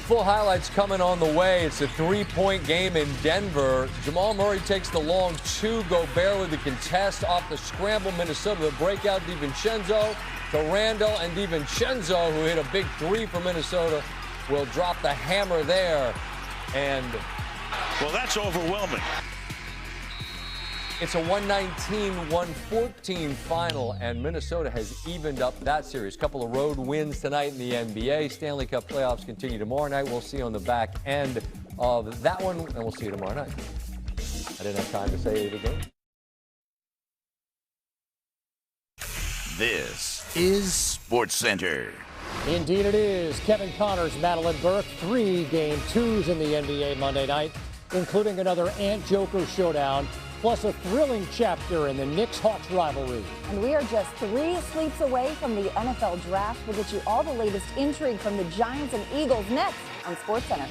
full highlights coming on the way. It's a three-point game in Denver. Jamal Murray takes the long two. Gobert with the contest off the scramble. Minnesota, the breakout. DiVincenzo to Randall, and DiVincenzo, who hit a big three for Minnesota, will drop the hammer there. And well, that's overwhelming. It's a 119-114 final, and Minnesota has evened up that series. Couple of road wins tonight in the NBA. Stanley Cup playoffs continue tomorrow night. We'll see you on the back end of that one, and we'll see you tomorrow night. I didn't have time to say it again. This is SportsCenter. Indeed it is. Kevin Connors, Madeline Burke, 3 game twos in the NBA Monday night, including another Ant-Joker showdown, plus a thrilling chapter in the Knicks-Hawks rivalry. And we are just 3 sleeps away from the NFL draft. We'll get you all the latest intrigue from the Giants and Eagles next on SportsCenter.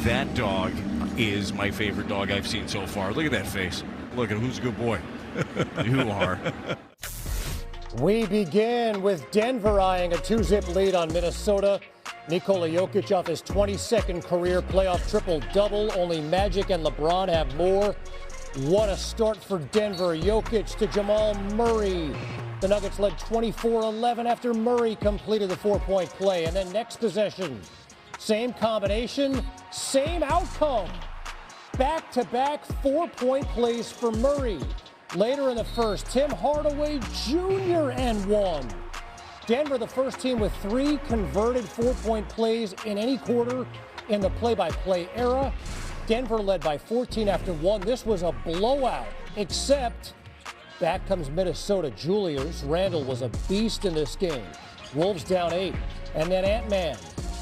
That dog is my favorite dog I've seen so far. Look at that face. Look at who's a good boy. You are. We begin with Denver eyeing a 2-zip lead on Minnesota. Nikola Jokic off his 22nd career playoff triple-double. Only Magic and LeBron have more. What a start for Denver. Jokic to Jamal Murray. The Nuggets led 24-11 after Murray completed the 4-point play. And then next possession, same combination, same outcome. Back-to-back 4-point plays for Murray. Later in the first, Tim Hardaway Jr. and 1. Denver, the first team with 3 converted 4-point plays in any quarter in the play-by-play era. Denver led by 14 after 1. This was a blowout, except back comes Minnesota. Julius Randle was a beast in this game. Wolves down 8. And then Ant-Man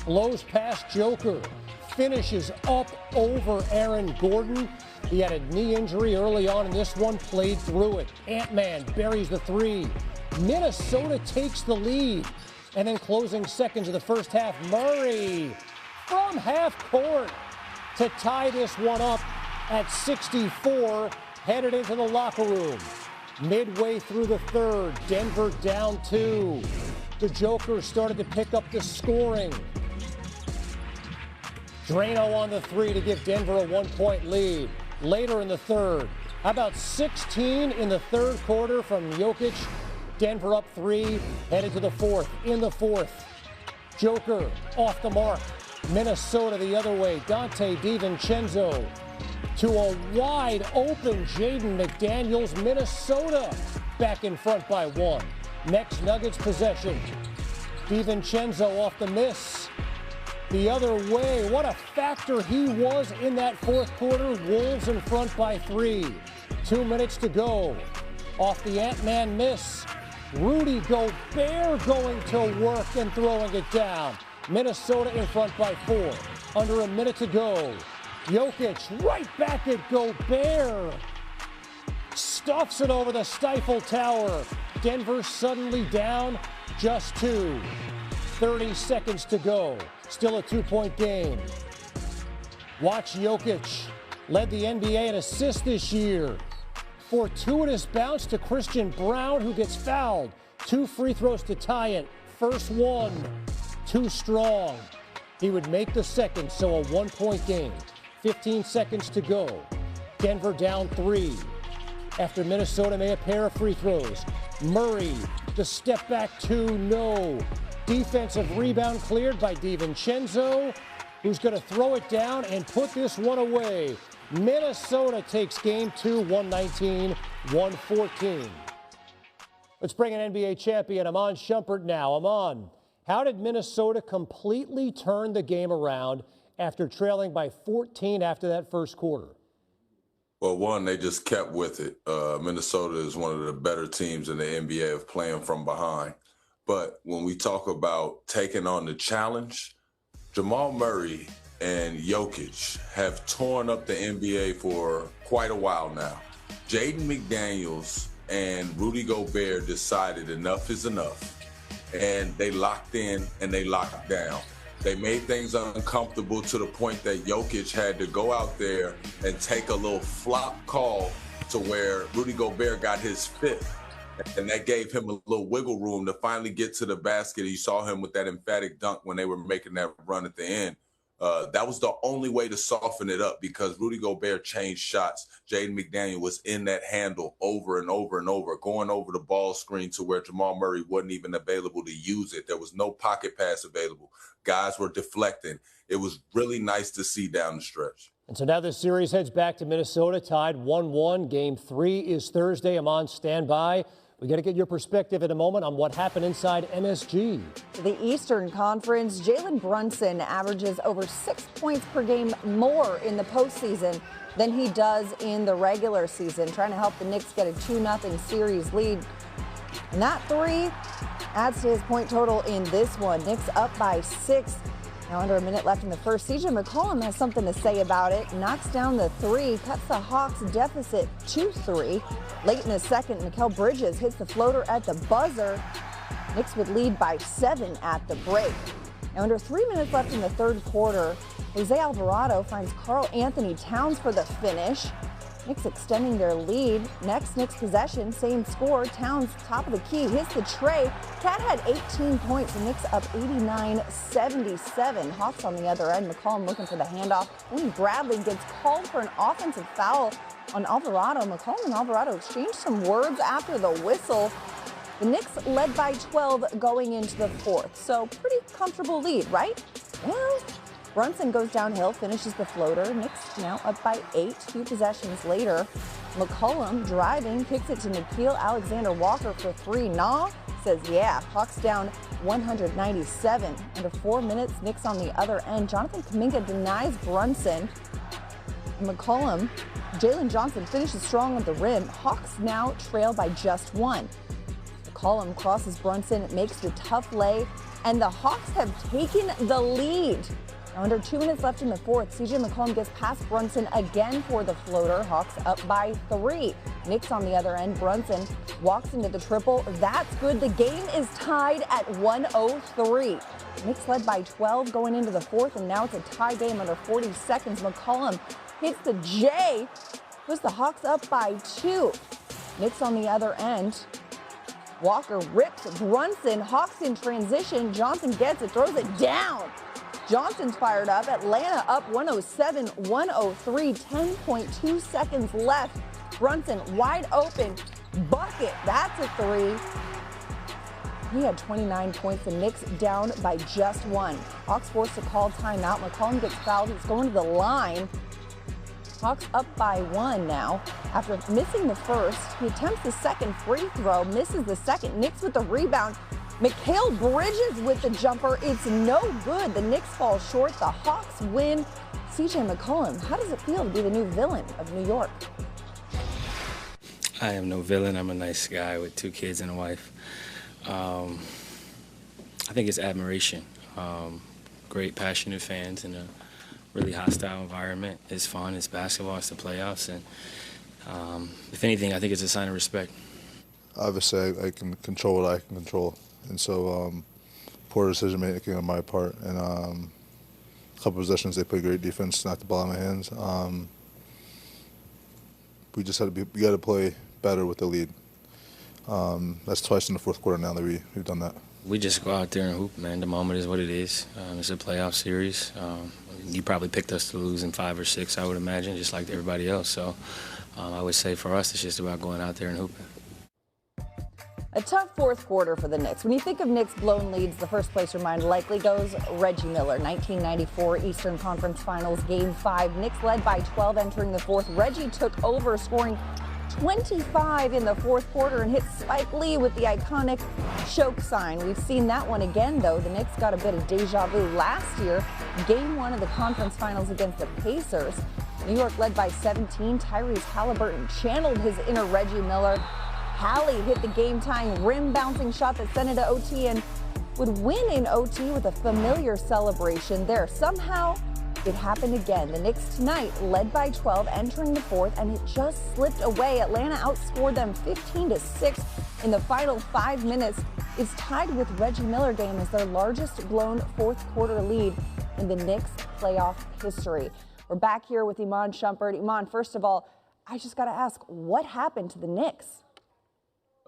blows past Joker, finishes up over Aaron Gordon. He had a knee injury early on in this one, played through it. Ant-Man buries the 3. Minnesota takes the lead. And then closing seconds of the first half, Murray from half court to tie this one up at 64, headed into the locker room. Midway through the third, Denver down 2. The Joker started to pick up the scoring. Drano on the 3 to give Denver a 1-point lead. Later in the third, how about 16 in the third quarter from Jokic? Denver up 3, headed to the fourth. In the fourth, Joker off the mark. Minnesota the other way. Dante DiVincenzo to a wide open Jaden McDaniels. Minnesota back in front by 1. Next Nuggets possession. DiVincenzo off the miss. The other way, what a factor he was in that fourth quarter. Wolves in front by 3. 2 minutes to go. Off the Ant-Man miss. Rudy Gobert going to work and throwing it down. Minnesota in front by 4. Under a minute to go. Jokic right back at Gobert. Stuffs it over the Stifle Tower. Denver suddenly down just 2. 30 seconds to go. Still a 2-point game. Watch Jokic. Led the NBA in assists this year. Fortuitous bounce to Christian Brown, who gets fouled. 2 free throws to tie it. First one, too strong. He would make the second, so a 1-point game. 15 seconds to go. Denver down 3. After Minnesota made a pair of free throws. Murray, the step back 2, no. Defensive rebound cleared by DiVincenzo, who's going to throw it down and put this one away. Minnesota takes game 2, 119-114. Let's bring an NBA champion, Iman Shumpert now. Iman, how did Minnesota completely turn the game around after trailing by 14 after that first quarter? Well, one, they just kept with it. Minnesota is one of the better teams in the NBA of playing from behind. But when we talk about taking on the challenge, Jamal Murray and Jokic have torn up the NBA for quite a while now. Jaden McDaniels and Rudy Gobert decided enough is enough, and they locked in and they locked down. They made things uncomfortable to the point that Jokic had to go out there and take a little flop call to where Rudy Gobert got his 5th. And that gave him a little wiggle room to finally get to the basket. You saw him with that emphatic dunk when they were making that run at the end. That was the only way to soften it up because Rudy Gobert changed shots. Jaden McDaniel was in that handle over and over and over, going over the ball screen to where Jamal Murray wasn't even available to use it. There was no pocket pass available. Guys were deflecting. It was really nice to see down the stretch. And so now this series heads back to Minnesota, tied 1-1. Game 3 is Thursday. I'm on standby. We got to get your perspective in a moment on what happened inside MSG. The Eastern Conference, Jalen Brunson averages over 6 points per game more in the postseason than he does in the regular season, trying to help the Knicks get a 2-0 series lead. And that 3 adds to his point total in this one. Knicks up by 6. Now under a minute left in the first. CJ McCollum has something to say about it. Knocks down the 3, cuts the Hawks deficit to 3. Late in the second, Mikal Bridges hits the floater at the buzzer. Knicks would lead by 7 at the break. Now under 3 minutes left in the third quarter, Jose Alvarado finds Karl Anthony Towns for the finish. Knicks extending their lead. Next Knicks possession, same score. Towns, top of the key, hits the tray. Cat had 18 points. The Knicks up 89-77. Hawks on the other end. McCollum looking for the handoff. When Bradley gets called for an offensive foul on Alvarado, McCollum and Alvarado exchanged some words after the whistle. The Knicks led by 12 going into the fourth. So pretty comfortable lead, right? Well, Brunson goes downhill, finishes the floater. Knicks now up by 8. 2 possessions later. McCollum driving, kicks it to Nickeil Alexander-Walker for 3. Nah, says yeah. Hawks down 197. Under 4 minutes, Knicks on the other end. Jonathan Kuminga denies Brunson. McCollum, Jalen Johnson finishes strong at the rim. Hawks now trail by just 1. McCollum crosses Brunson, makes the tough lay, and the Hawks have taken the lead. Now under 2 minutes left in the fourth, CJ McCollum gets past Brunson again for the floater. Hawks up by 3. Knicks on the other end. Brunson walks into the triple. That's good. The game is tied at 103. Knicks led by 12 going into the fourth, and now it's a tie game under 40 seconds. McCollum hits the J, puts the Hawks up by 2. Knicks on the other end. Walker rips Brunson. Hawks in transition. Johnson gets it, throws it down. Johnson's fired up. Atlanta up 107-103. 10.2 seconds left. Brunson wide open. Bucket. That's a 3. He had 29 points. The Knicks down by just 1. Hawks forced to call timeout. McCollum gets fouled. He's going to the line. Hawks up by 1 now. After missing the first, he attempts the second free throw, misses the second. Knicks with the rebound. Mikal Bridges with the jumper. It's no good. The Knicks fall short. The Hawks win. CJ McCollum, how does it feel to be the new villain of New York? I am no villain. I'm a nice guy with 2 kids and a wife. I think it's admiration. Great, passionate fans in a really hostile environment. It's fun. It's basketball. It's the playoffs. And if anything, I think it's a sign of respect. Obviously, I can control what I can control. And so poor decision making on my part. And a couple possessions, they played great defense, knocked the ball out of my hands. We just we got to play better with the lead. That's twice in the fourth quarter now that we've done that. We just go out there and hoop, man. The moment is what it is. It's a playoff series. You probably picked us to lose in 5 or 6, I would imagine, just like everybody else. So I would say for us, it's just about going out there and hooping. A tough fourth quarter for the Knicks. When you think of Knicks blown leads, the first place your mind likely goes Reggie Miller. 1994 Eastern Conference Finals, Game 5. Knicks led by 12 entering the fourth. Reggie took over, scoring 25 in the fourth quarter and hit Spike Lee with the iconic choke sign. We've seen that one again, though. The Knicks got a bit of deja vu last year. Game 1 of the conference finals against the Pacers. New York led by 17. Tyrese Halliburton channeled his inner Reggie Miller. Hallie hit the game-tying rim-bouncing shot that sent it to OT and would win in OT with a familiar celebration there. Somehow, it happened again. The Knicks tonight led by 12 entering the fourth, and it just slipped away. Atlanta outscored them 15-6 in the final 5 minutes. It's tied with Reggie Miller game as their largest blown fourth quarter lead in the Knicks playoff history. We're back here with Iman Shumpert. Iman, first of all, I just got to ask, what happened to the Knicks?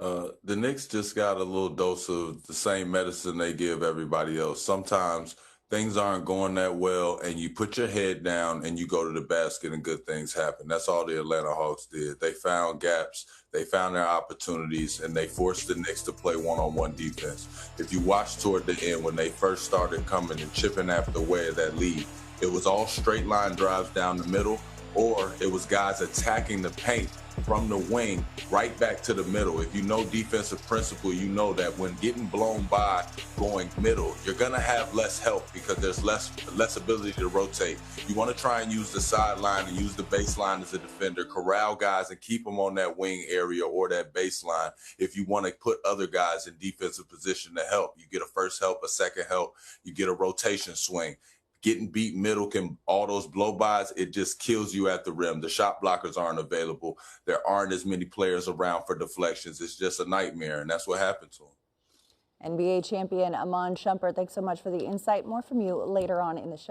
The Knicks just got a little dose of the same medicine they give everybody else. Sometimes things aren't going that well, and you put your head down and you go to the basket and good things happen. That's all the Atlanta Hawks did. They found gaps, they found their opportunities, and they forced the Knicks to play one-on-one defense. If you watch toward the end, when they first started coming and chipping after away at that lead, it was all straight line drives down the middle, or it was guys attacking the paint from the wing right back to the middle. If you know defensive principle, you know that when getting blown by going middle, you're going to have less help because there's less ability to rotate. You want to try and use the sideline and use the baseline as a defender, corral guys and keep them on that wing area or that baseline. If you want to put other guys in defensive position to help, you get a first help, a second help, you get a rotation swing. Getting beat middle can all those blow-bys, it just kills you at the rim. The shot blockers aren't available. There aren't as many players around for deflections. It's just a nightmare, and that's what happened to him. NBA champion Iman Shumpert, thanks so much for the insight. More from you later on in the show.